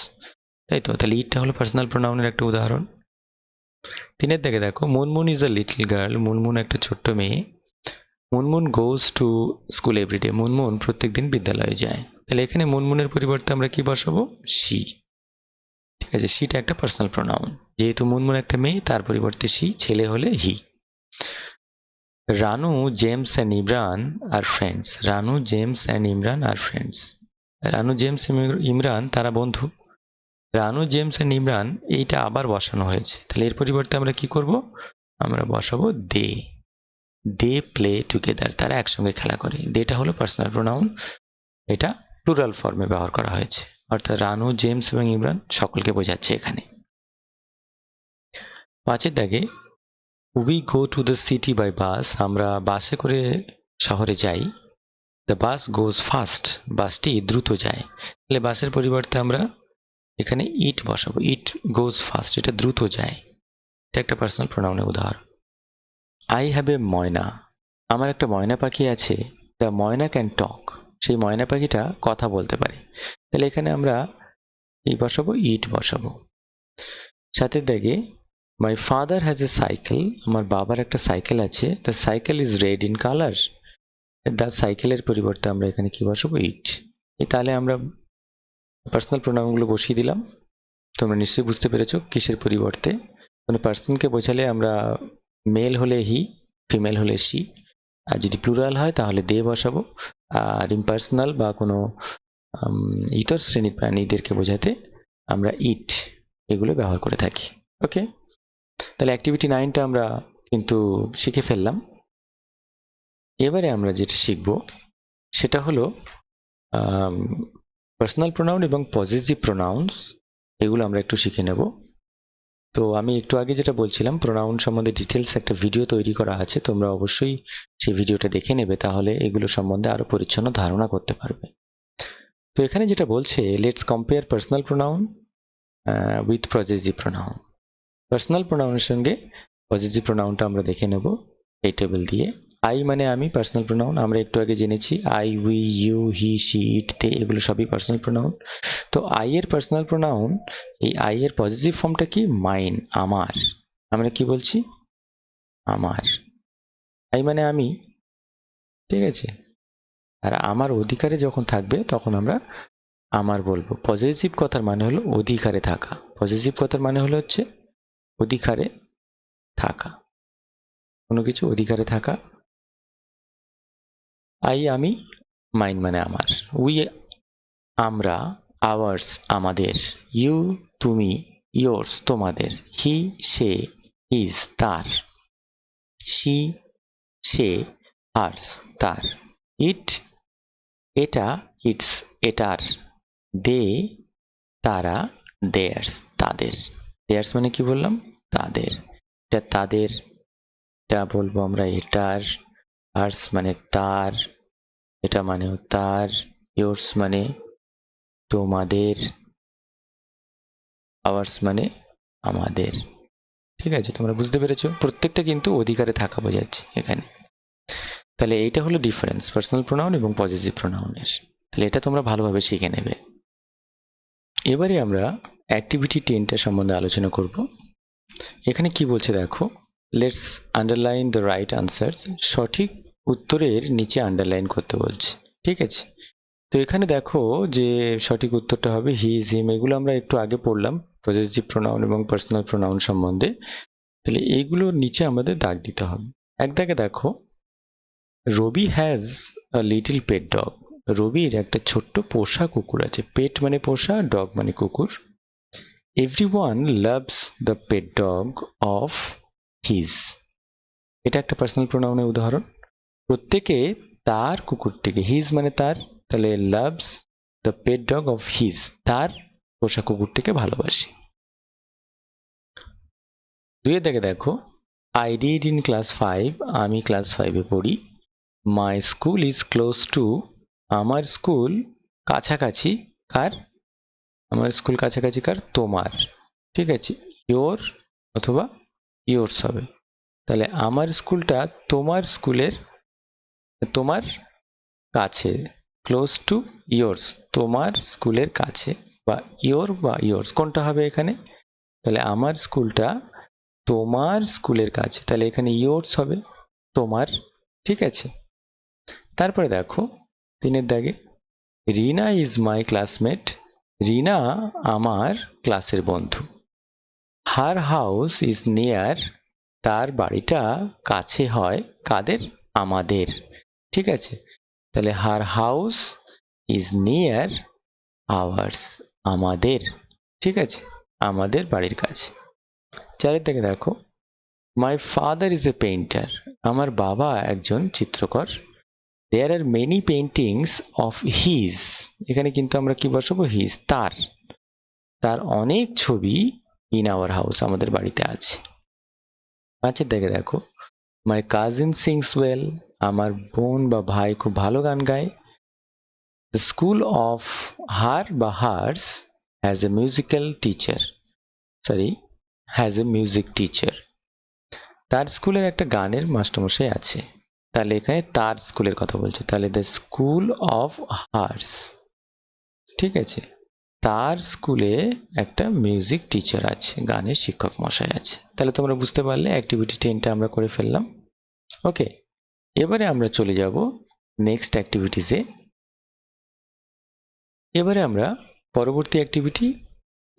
তাই তো। তাহলে ইটটা হলো পার্সোনাল প্রোনাউনের একটা উদাহরণ। 3-এর দিকে দেখো, Munmun is a little girl, Munmun একটা ছোট্ট মেয়ে। Munmun goes to school every day, Munmun প্রত্যেকদিন বিদ্যালয়ে যায়। তাহলে এখানে মুনমুনের পরিবর্তে আমরা কি বসাবো? শি। ঠিক আছে, শিটা একটা পার্সোনাল প্রোনাউন। যেহেতু মুনমুন একটা মেয়ে, তার পরিবর্তে শি, ছেলে হলে he. Ranu, James and Imran are friends. Ranu, James and Imran are friends. Ranu, James, Imran তারা বন্ধু। রানু, জেমস অ্যান্ড ইমরান এইটা আবার বসানো হয়েছে, তাহলে এর পরিবর্তে আমরা কি করব? আমরা বসাবো দে। দে প্লে টুগেদার, তারা একসঙ্গে খেলা করে। দেটা হলো পার্সোনাল প্রোনাউন, এটা প্লুরাল ফর্মে ব্যবহার করা হয়েছে, অর্থাৎ রানু, জেমস এবং ইমরান সকলকে বোঝাচ্ছে এখানে। 5 দাগে we go to the city by bus. আমরা বাসে করে শহরে যাই। দ্য বাস গোজ ফাস্ট, বাসটি দ্রুত যায়। তাহলে বাসের পরিবর্তে আমরা এখানে ইট বসাবো। ইট গোজ ফাস্ট, এটা দ্রুত যায়। এটা একটা পার্সোনাল প্রোনাউনের উদাহরণ। আই হ্যাভ এ ময়না, আমার একটা ময়না পাখি আছে। দ্য ময়না ক্যান টক, সেই ময়না পাখিটা কথা বলতে পারে। তাহলে এখানে আমরা এই বসাবো, ইট বসাবো। 7 দাগে my father has a cycle, আমার বাবার একটা সাইকেল আছে। The cycle is red in colour, the সাইকেলের পরিবর্তে আমরা এখানে কি বসাবো? ইট। তাহলে আমরা পার্সোনাল প্রোনাউনগুলো বসিয়ে দিলাম। তোমরা নিশ্চয়ই বুঝতে পেরেছো কিসের পরিবর্তে। কোনো পার্সনকে বোঝালে আমরা মেল হলে হি, ফিমেল হলে শি, আর যদি প্লুরাল হয় তাহলে দে বসাবো। আর ইম্পার্সোনাল বা কোনো ইতর শ্রেণীর প্রাণীদেরকে বোঝাতে আমরা ইট এগুলো ব্যবহার করে থাকি। ওকে, তাহলে অ্যাক্টিভিটি 9টা আমরা কিন্তু শিখে ফেললাম। এবারে আমরা যেটা শিখব সেটা হলো পার্সোনাল প্রোনাউন এবং পজেসিভ প্রোনাউন্স, এগুলো আমরা একটু শিখে নেব। তো আমি একটু আগে যেটা বলছিলাম, প্রোনাউন সম্বন্ধে ডিটেলস একটা ভিডিও তৈরি করা আছে, তোমরা অবশ্যই সেই ভিডিওটা দেখে নেবে, তাহলে এগুলো সম্বন্ধে আরো পরিচ্ছন্ন ধারণা করতে পারবে। তো এখানে যেটা বলছে, let's compare personal pronoun with possessive pronoun. Personal প্রোনাউনের সঙ্গে পজেসিভ প্রোনাউনটা আমরা দেখে নেব এই টেবিল দিয়ে। আই মানে আমি, পার্সোনাল প্রোনাউন আমরা একটু আগে জেনেছি। I, we, you, he, she, it, they, এগুলো সবই পার্সোনাল প্রোনাউন। তো আই এর পার্সোনাল প্রোনাউন, এই আই এর পজিটিভ ফর্মটা কি? মাইন, আমার। আমরা কি বলছি? আমার। আই মানে আমি, ঠিক আছে। আর আমার অধিকারে যখন থাকবে তখন আমরা আমার বলবো। পজিটিভ কথার মানে হলো অধিকারে থাকা। পজিটিভ কথার মানে হলো হচ্ছে অধিকারে থাকা, কোনো কিছু অধিকারে থাকা। আই আমি, মাইন মানে আমার। উই আমরা, আওয়ার্স আমাদের। ইউ তুমি, ইয়োর্স তোমাদের। হি সে, হিজ তার। শি সে, হার্স তার। ইট এটা, ইটস এটার। দে তারা, দেয়ার্স তাদের। দেয়ার্স মানে কি বললাম? তাদের। এটা তাদের, এটা বলবো আমরা এটার। হার্স মানে তার, এটা মানেও তার। ইয়োর্স মানে তোমাদের, আওয়ার্স মানে আমাদের। ঠিক আছে, তোমরা বুঝতে পেরেছো? প্রত্যেকটা কিন্তু অধিকারে থাকা বোঝাচ্ছে এখানে। তাহলে এইটা হলো ডিফারেন্স পার্সোনাল প্রোনাউন এবং পজিটিভ প্রোনাউনের। তাহলে এটা তোমরা ভালোভাবে শিখে নেবে। এবারে আমরা অ্যাক্টিভিটি 10টা সম্বন্ধে আলোচনা করব। এখানে কি বলছে দেখো, let's underline the right answers. সঠিক উত্তরের নিচে আন্ডারলাইন করতে বলছে, ঠিক আছে। তো এখানে দেখো যে সঠিক উত্তরটা হবে হি, ইজ, হিম। এগুলো আমরা একটু আগে পড়লাম পজিটিভ প্রোনাউন এবং পার্সোনাল প্রোনাউন সম্বন্ধে। তাহলে এইগুলোর নিচে আমাদের দাগ দিতে হবে। এক দাগে দেখো, Rabi has a little pet dog. রবির একটা ছোট্ট পোষা কুকুর আছে। পেট মানে পোষা, ডগ মানে কুকুর। Everyone loves the pet dog of his. এটা একটা পার্সোনাল প্রোনাউনের উদাহরণ। প্রত্যেকে তার কুকুরটিকে, হিজ মানে তার, তাহলে loves the pet dog of his, তার পোষা কুকুরটিকে ভালোবাসে। 2 দাগে দেখো, আই রিড ইন ক্লাস 5। আমি ক্লাস 5-এ পড়ি। My school is close two. আমার স্কুল কাছাকাছি কার? আমার স্কুল কাছাকাছি কার? তোমার। ঠিক আছে, ইয়োর অথবা ইয়োর্স হবে। তাহলে আমার স্কুলটা তোমার স্কুলের, তোমার কাছে। ক্লোজ টু ইয়োর্স, তোমার স্কুলের কাছে, বা ইয়োর বা ইয়োর্স কোনটা হবে এখানে? তাহলে আমার স্কুলটা তোমার স্কুলের কাছে, তাহলে এখানে ইয়োর্স হবে, তোমার। ঠিক আছে। তারপরে দেখো 3 দাগে, রিনা ইজ মাই ক্লাসমেট। রিনা আমার ক্লাসের বন্ধু। Her house is near. তার বাড়িটা কাছে হয় কাদের? আমাদের। ঠিক আছে, তাহলে her house is near ours, আমাদের। ঠিক আছে, আমাদের বাড়ির কাছে। চারের দিকে দেখো, my father is a painter. আমার বাবা একজন চিত্রকর। There are many paintings of his. এখানে কিন্তু আমরা কি বসাবো? হিজ, তার। তার অনেক ছবি ইন আওয়ার হাউস, আমাদের বাড়িতে আছে। পাঁচের দিকে দেখো, মাই কাজিন সিংস ওয়েল। আমার বোন বা ভাই খুব ভালো গান গায়। দ্য স্কুল অফ হার বা hers has a musical teacher, has a music teacher. তার স্কুলের একটা গানের মাস্টারমশাই আছে। তাহলে এখানে তার স্কুলের কথা বলছে, তাহলে দ্য স্কুল অফ হার্স। ঠিক আছে, তার স্কুলে একটা মিউজিক টিচার আছে, গানের শিক্ষক মশাই আছে। তাহলে তোমরা বুঝতে পারলে অ্যাক্টিভিটি 10টা আমরা করে ফেললাম। ওকে, এবারে আমরা চলে যাব নেক্সট অ্যাক্টিভিটিসে। এবারে আমরা পরবর্তী অ্যাক্টিভিটি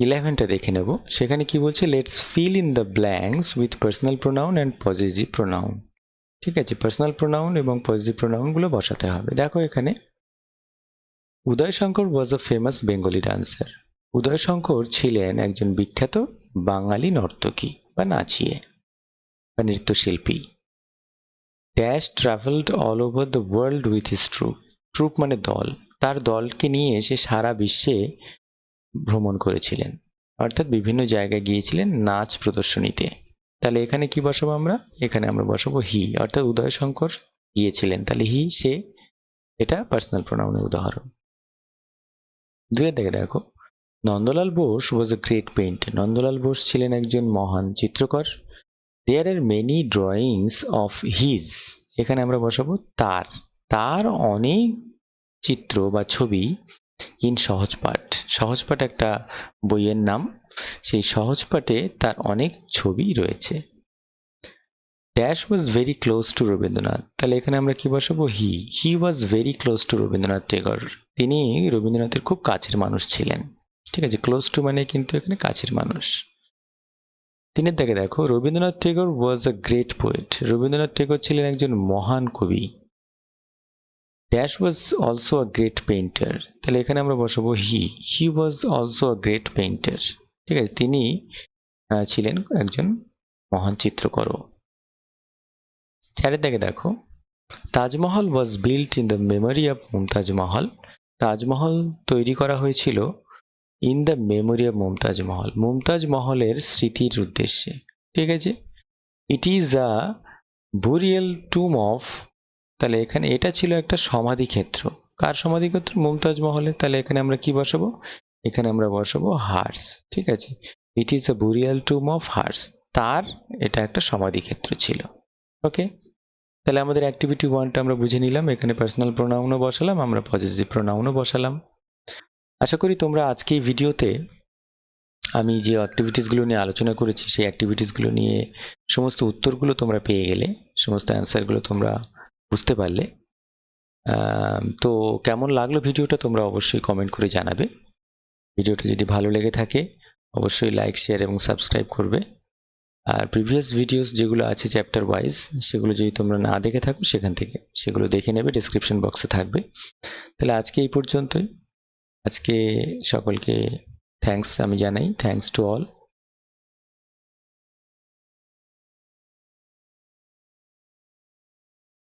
11টা দেখে নেব। সেখানে কি বলছে? Let's fill in the blanks with personal pronoun and possessive pronoun. ঠিক আছে, পার্সোনাল প্রোনাউন এবং পজেসিভ প্রোনাউনগুলো বসাতে হবে। দেখো এখানে, Uday Shankar was a famous Bengali dancer. Uday Shankar ছিলেন একজন বিখ্যাত বাঙালি নর্তকী বা নাচিয়ে বা নৃত্যশিল্পী। Dash travelled all over the world with his troupe. Troupe মানে দল। তার দলকে নিয়ে সে সারা বিশ্বে ভ্রমণ করেছিলেন, অর্থাৎ বিভিন্ন জায়গায় গিয়েছিলেন নাচ প্রদর্শনীতে। তাহলে এখানে কি বসাবো আমরা? এখানে আমরা বসাবো হি, অর্থাৎ উদয় শঙ্কর গিয়েছিলেন, তাহলে হি, সে, এটা পার্সোনাল প্রোনাউনের উদাহরণ। দুয়ের দিকে দেখো, Nandalal Bose was a great painter. Nandalal Bose ছিলেন একজন মহান চিত্রকর। There are many drawings of his. এখানে আমরা বসাবো তার। তার অনেক চিত্র বা ছবি ইন সহজপাঠ। সহজপাঠ একটা বইয়ের নাম, সেই সহজপাঠে তার অনেক ছবি রয়েছে। Dash was very close to Rabindranath. তাহলে এখানে আমরা কি বসাবো? He was very close to Rabindranath Tagore. তিনি রবীন্দ্রনাথের খুব কাছের মানুষ ছিলেন। ঠিক আছে, ক্লোজ টু মানে কিন্তু এখানে কাছের মানুষ। তিনের দিকে দেখো, Rabindranath Tagore was a great poet. Rabindranath Tagore ছিলেন একজন মহান কবি। Dash was also a great painter. তাহলে এখানে আমরা বসাবো he was also a great painter. ঠিক আছে, তিনি ছিলেন একজন মহান চিত্রকরও। চারের দিকে দেখো, Taj Mahal was built in the memory of Mumtaz মহল। তাজমহল তৈরি করা হয়েছিল in the memory of Mumtaz মহল, মুমতাজ মহলের স্মৃতির উদ্দেশ্যে। ঠিক আছে, ইট ইজ আ বুরিয়াল টুম অফ। তাহলে এখানে এটা ছিল একটা সমাধি ক্ষেত্র। কার সমাধি ক্ষেত্র? মুমতাজ মহলের। তাহলে এখানে আমরা কি বসাবো? এখানে আমরা বসাবো হার্স। ঠিক আছে, ইট ইজ আ বুরিয়াল টুম অফ হার্স, তার এটা একটা সমাধি ক্ষেত্র ছিল। ওকে, তাহলে আমাদের অ্যাক্টিভিটি 1টা আমরা বুঝে নিলাম। এখানে পার্সোনাল প্রোনাউনও বসালাম, আমরা পজেসিভ প্রোনাউনও বসালাম। আশা করি তোমরা আজকে এই ভিডিওতে আমি যে অ্যাক্টিভিটিসগুলো নিয়ে আলোচনা করেছি সেই অ্যাক্টিভিটিসগুলো নিয়ে সমস্ত উত্তরগুলো তোমরা পেয়ে গেলে, সমস্ত অ্যান্সারগুলো তোমরা বুঝতে পারলে। তো কেমন লাগলো ভিডিওটা তোমরা অবশ্যই কমেন্ট করে জানাবে। ভিডিওটা যদি ভালো লেগে থাকে অবশ্যই লাইক, শেয়ার এবং সাবস্ক্রাইব করবে। আর প্রিভিয়াস ভিডিওস যেগুলো আছে চ্যাপ্টার ওয়াইজ, সেগুলো যদি তোমরা না দেখে থাকো সেখান থেকে সেগুলো দেখে নেবে, ডেসক্রিপশন বক্সে থাকবে। তাহলে আজকে এই পর্যন্তই। আজকে সকলকে থ্যাঙ্কস আমি জানাই, থ্যাঙ্কস টু অল।